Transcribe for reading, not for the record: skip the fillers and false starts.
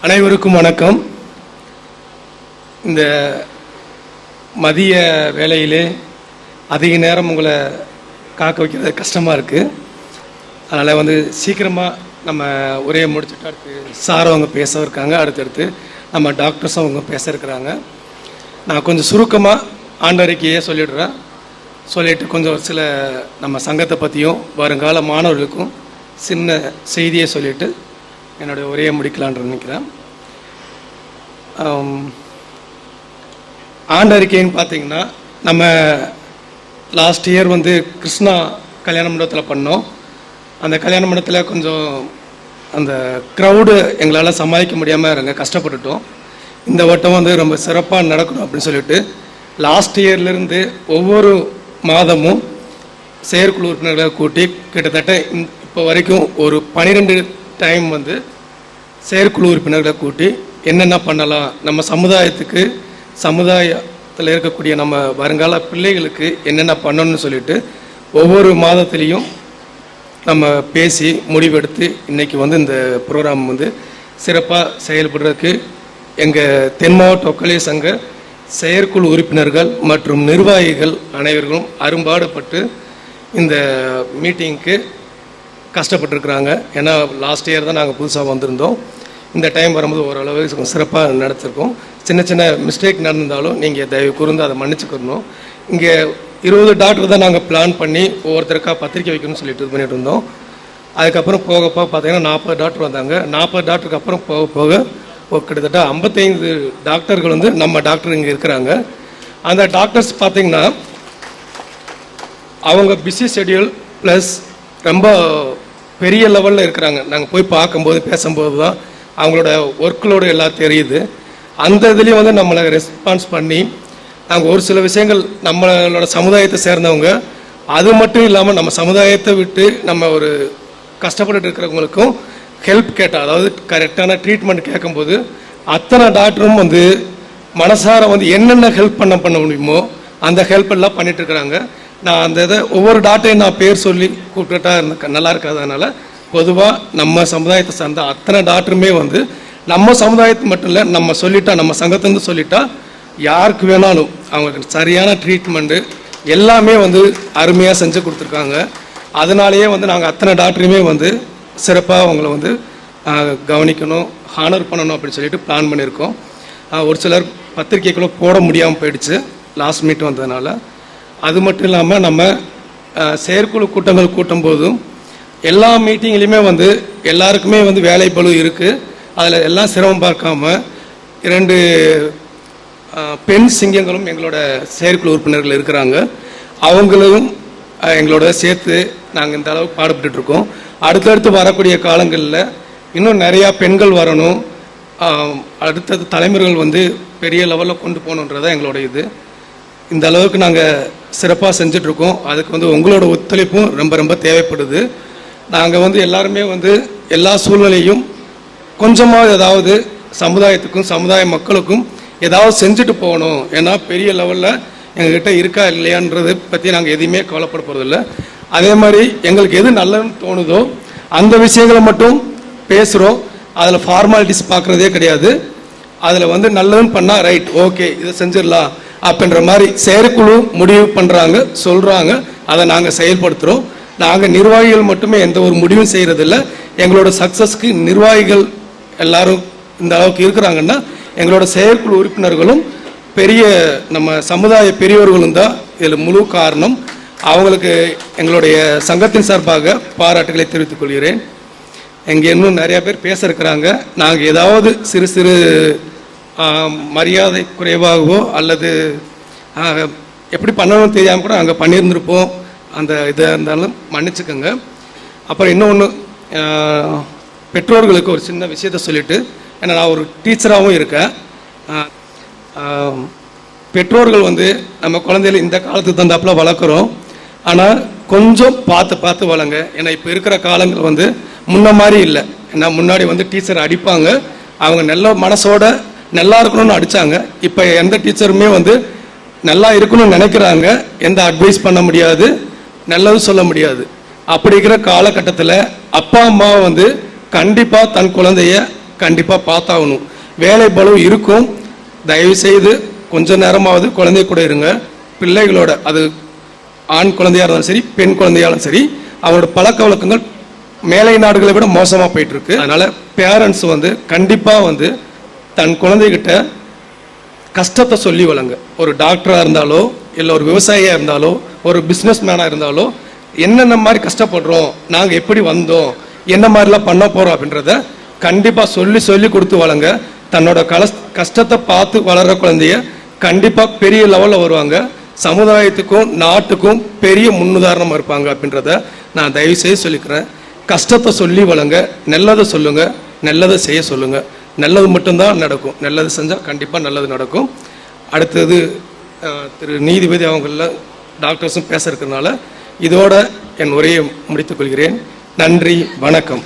அனைவருக்கும் வணக்கம். இந்த மதிய வேளையிலே அதிக நேரம் உங்களை காக்க வைக்கிறது கஷ்டமாக இருக்குது. அதனால் சீக்கிரமாக நம்ம உரையை முடிச்சுட்டு அடுத்து சார் அவங்க பேச இருக்காங்க. அடுத்தடுத்து நம்ம டாக்டர்ஸும் அவங்க பேச இருக்கிறாங்க. நான் கொஞ்சம் சுருக்கமாக ஆண்டறிக்கையே சொல்லிடுறேன். சொல்லிட்டு கொஞ்சம் சில நம்ம சங்கத்தை பற்றியும் வருங்கால மாணவர்களுக்கும் சின்ன செய்தியை சொல்லிவிட்டு என்னுடைய உரையை முடிக்கலான்னு நினைக்கிறேன். ஆண்டறிக்கைன்னு பார்த்தீங்கன்னா, நம்ம லாஸ்ட் இயர் கிருஷ்ணா கல்யாண மண்டபத்தில் பண்ணோம். அந்த கல்யாண மண்டபத்தில் கொஞ்சம் அந்த க்ரௌடு எங்களால் சமாளிக்க முடியாமல் கஷ்டப்பட்டுட்டோம். இந்த வட்டம் ரொம்ப சிறப்பாக நடக்கணும் அப்படின்னு சொல்லிட்டு லாஸ்ட் இயர்லேருந்து ஒவ்வொரு மாதமும் செயற்குழு உறுப்பினர்களை கூட்டி கிட்டத்தட்ட இப்போ வரைக்கும் ஒரு 12 டைம் செயற்குழு உறுப்பினர்களை கூட்டி என்னென்ன பண்ணலாம், நம்ம சமுதாயத்துக்கு சமுதாயத்தில் இருக்கக்கூடிய நம்ம வருங்கால பிள்ளைகளுக்கு என்னென்ன பண்ணணும்னு சொல்லிட்டு ஒவ்வொரு மாதத்துலேயும் நம்ம பேசி முடிவெடுத்து இன்றைக்கி இந்த ப்ரோக்ராம் சிறப்பாக செயல்படுறதுக்கு எங்கள் தென் மாவட்ட ஒக்கலை சங்க செயற்குழு உறுப்பினர்கள் மற்றும் நிர்வாகிகள் அனைவர்களும் அரும்பாடுபட்டு இந்த மீட்டிங்க்கு கஷ்டப்பட்டுருக்குறாங்க. ஏன்னா லாஸ்ட் இயர் தான் நாங்கள் புதுசாக வந்திருந்தோம். இந்த டைம் வரும்போது ஓரளவு சிறப்பாக நடத்திருக்கோம். சின்ன சின்ன மிஸ்டேக் நடந்தாலும் நீங்கள் தயவு கூர்ந்து அதை மன்னிச்சுக்கணும். இங்கே 20 டாக்டர் தான் நாங்கள் பிளான் பண்ணி ஒவ்வொருத்தருக்கா பத்திரிக்கை வைக்கணும்னு சொல்லிட்டு இது பண்ணிட்டு இருந்தோம். அதுக்கப்புறம் போக பார்த்தீங்கன்னா 40 டாக்டர் வந்தாங்க. 40 டாக்டருக்கு அப்புறம் போக கிட்டத்தட்ட 55 டாக்டர்கள் நம்ம டாக்டர் இங்கே இருக்கிறாங்க. அந்த டாக்டர்ஸ் பார்த்தீங்கன்னா அவங்க பிஸி ஷெட்யூல் ப்ளஸ் ரொம்ப பெரிய லெவலில் இருக்கிறாங்க. நாங்கள் போய் பார்க்கும்போது பேசும்போது தான் அவங்களோட ஒர்க்லோடு எல்லாம் தெரியுது. அந்த இதுலேயும் நம்மளை ரெஸ்பான்ஸ் பண்ணி நாங்கள் ஒரு சில விஷயங்கள் நம்மளோட சமுதாயத்தை சேர்ந்தவங்க, அது மட்டும் இல்லாமல் நம்ம சமுதாயத்தை விட்டு நம்ம ஒரு கஷ்டப்பட்டு இருக்கிறவங்களுக்கும் ஹெல்ப் கேட்டால், அதாவது கரெக்டான ட்ரீட்மெண்ட் கேட்கும்போது அத்தனை டாக்டரும் மனசார என்னென்ன ஹெல்ப் பண்ண முடியுமோ அந்த ஹெல்ப் எல்லாம் பண்ணிட்டு இருக்கிறாங்க. நான் அந்த இதை ஒவ்வொரு டாக்டரையும் நான் பேர் சொல்லி கூப்பிட்டுட்டா நல்லா இருக்காதனால பொதுவாக நம்ம சமுதாயத்தை சார்ந்த அத்தனை டாக்டருமே நம்ம சமுதாயத்து மட்டும் இல்லை, நம்ம சொல்லிட்டா நம்ம சங்கத்திலேருந்து சொல்லிட்டா யாருக்கு வேணாலும் அவங்களுக்கு சரியான ட்ரீட்மெண்ட்டு எல்லாமே அருமையாக செஞ்சு கொடுத்துருக்காங்க. அதனாலேயே நாங்கள் அத்தனை டாக்டரையுமே சிறப்பாக அவங்கள கவனிக்கணும், ஹானர் பண்ணணும் அப்படின்னு சொல்லிட்டு பிளான் பண்ணியிருக்கோம். ஒரு சிலர் பத்திரிக்கைக்குள்ளே போட முடியாமல் போயிடுச்சு லாஸ்ட் மீட் வந்ததுனால. அது மட்டும் இல்லாமல் நம்ம செயற்குழு கூட்டங்கள் கூட்டும் போதும் எல்லா மீட்டிங்லேயுமே எல்லாருக்குமே வேலை பளு இருக்குது. அதில் எல்லாம் சிரமம் பார்க்காம 2 பெண் சிங்கங்களும் எங்களோட செயற்குழு உறுப்பினர்கள் இருக்கிறாங்க. அவங்களும் எங்களோட சேர்த்து நாங்கள் இந்த அளவுக்கு பாடுபட்டுருக்கோம். அடுத்தடுத்து வரக்கூடிய காலங்களில் இன்னும் நிறையா பெண்கள் வரணும், அடுத்தது தலைமுறைகள் பெரிய லெவலில் கொண்டு போகணுன்றதான் எங்களோட இது. இந்த அளவுக்கு நாங்கள் சிறப்பாக செஞ்சிட்ருக்கோம். அதுக்கு உங்களோட ஒத்துழைப்பும் ரொம்ப ரொம்ப தேவைப்படுது. நாங்கள் எல்லாருமே எல்லா சூழ்நிலையும் கொஞ்சமாக ஏதாவது சமுதாயத்துக்கும் சமுதாய மக்களுக்கும் ஏதாவது செஞ்சுட்டு போகணும். ஏன்னா பெரிய லெவலில் எங்ககிட்ட இருக்கா இல்லையான்றதை பற்றி நாங்கள் எதையுமே கவலைப்பட போகிறதில்ல. அதே மாதிரி எங்களுக்கு எது நல்லதுன்னு தோணுதோ அந்த விஷயங்களை மட்டும் பேசுகிறோம். அதில் ஃபார்மாலிட்டிஸ் பார்க்குறதே கிடையாது. அதில் நல்லதுன்னு பண்ணால் ரைட், ஓகே, இதை செஞ்சிடலாம் அப்படின்ற மாதிரி செயற்குழு முடிவு பண்ணுறாங்க, சொல்கிறாங்க. அதை நாங்கள் செயல்படுத்துகிறோம். நாங்கள் நிர்வாகிகள் மட்டுமே எந்த ஒரு முடிவும் செய்கிறதில்ல. எங்களோட சக்ஸஸ்க்கு நிர்வாகிகள் எல்லாரும் இந்த அளவுக்கு இருக்கிறாங்கன்னா எங்களோட செயற்குழு உறுப்பினர்களும் பெரிய நம்ம சமுதாய பெரியவர்களும் தான் இதில் முழு காரணம். அவங்களுக்கு எங்களுடைய சங்கத்தின் சார்பாக பாராட்டுகளை தெரிவித்துக் கொள்கிறேன். இங்கே இன்னும் நிறையா பேர் பேச இருக்கிறாங்க. நாங்கள் ஏதாவது சிறு சிறு மரியாதை குறைவாகவோ அல்லது எப்படி பண்ணணும்னு தெரியாமல் கூட அங்கே பண்ணியிருந்திருப்போம். அந்த இதாக இருந்தாலும் மன்னிச்சுக்கோங்க. அப்புறம் இன்னொன்று, பெற்றோர்களுக்கு ஒரு சின்ன விஷயத்த சொல்லிவிட்டு, ஏன்னா நான் ஒரு டீச்சராகவும் இருக்கேன். பெற்றோர்கள் நம்ம குழந்தைகள் இந்த காலத்துக்கு தந்தாப்பில் வளர்க்குறோம். ஆனால் கொஞ்சம் பார்த்து வளங்க. ஏன்னா இப்போ இருக்கிற காலங்கள் முன்ன மாதிரி இல்லை. ஏன்னா முன்னாடி டீச்சர் அடிப்பாங்க, அவங்க நல்ல மனசோட நல்லா இருக்கணும்னு அடித்தாங்க. இப்போ எந்த டீச்சருமே நல்லா இருக்கணும்னு நினைக்கிறாங்க. எந்த அட்வைஸ் பண்ண முடியாது, நல்லது சொல்ல முடியாது. அப்படி இருக்கிற காலகட்டத்தில் அப்பா அம்மா கண்டிப்பாக தன் குழந்தைய கண்டிப்பாக பார்த்தாகணும். வேலை பளு இருக்கும், தயவு செய்து கொஞ்ச நேரமாவது குழந்தை கூட இருங்க. பிள்ளைகளோட, அது ஆண் குழந்தையாக இருந்தாலும் சரி பெண் குழந்தையாலும் சரி, அவங்களோட பழக்க வழக்கங்கள் மேலை நாடுகளை விட மோசமாக போயிட்டு இருக்கு. அதனால பேரண்ட்ஸ் கண்டிப்பாக தன் குழந்தைகிட்ட கஷ்டத்தை சொல்லி வளங்க. ஒரு டாக்டராக இருந்தாலோ இல்லை ஒரு விவசாயியாக இருந்தாலோ ஒரு பிஸ்னஸ் மேனாக இருந்தாலோ என்னென்ன மாதிரி கஷ்டப்படுறோம், நாங்கள் எப்படி வந்தோம், என்ன மாதிரிலாம் பண்ண போகிறோம் அப்படின்றத கண்டிப்பாக சொல்லி சொல்லி கொடுத்து வளங்க. தன்னோட கஷ்டத்தை பார்த்து வளர்கிற குழந்தைய கண்டிப்பாக பெரிய லெவலில் வருவாங்க. சமுதாயத்துக்கும் நாட்டுக்கும் பெரிய முன்னுதாரணமாக இருப்பாங்க அப்படின்றத நான் தயவு செய்து சொல்லிக்கிறேன். கஷ்டத்தை சொல்லி வளங்க, நல்லதை சொல்லுங்க, நல்லதை செய்ய சொல்லுங்க. நல்லது மட்டும்தான் நடக்கும். நல்லது செஞ்சால் கண்டிப்பாக நல்லது நடக்கும். அடுத்தது திரு நீதிபதி அவங்கள டாக்டர்ஸும் பேச இருக்கிறதுனால இதோட என் உரையை முடித்துக் கொள்கிறேன். நன்றி, வணக்கம்.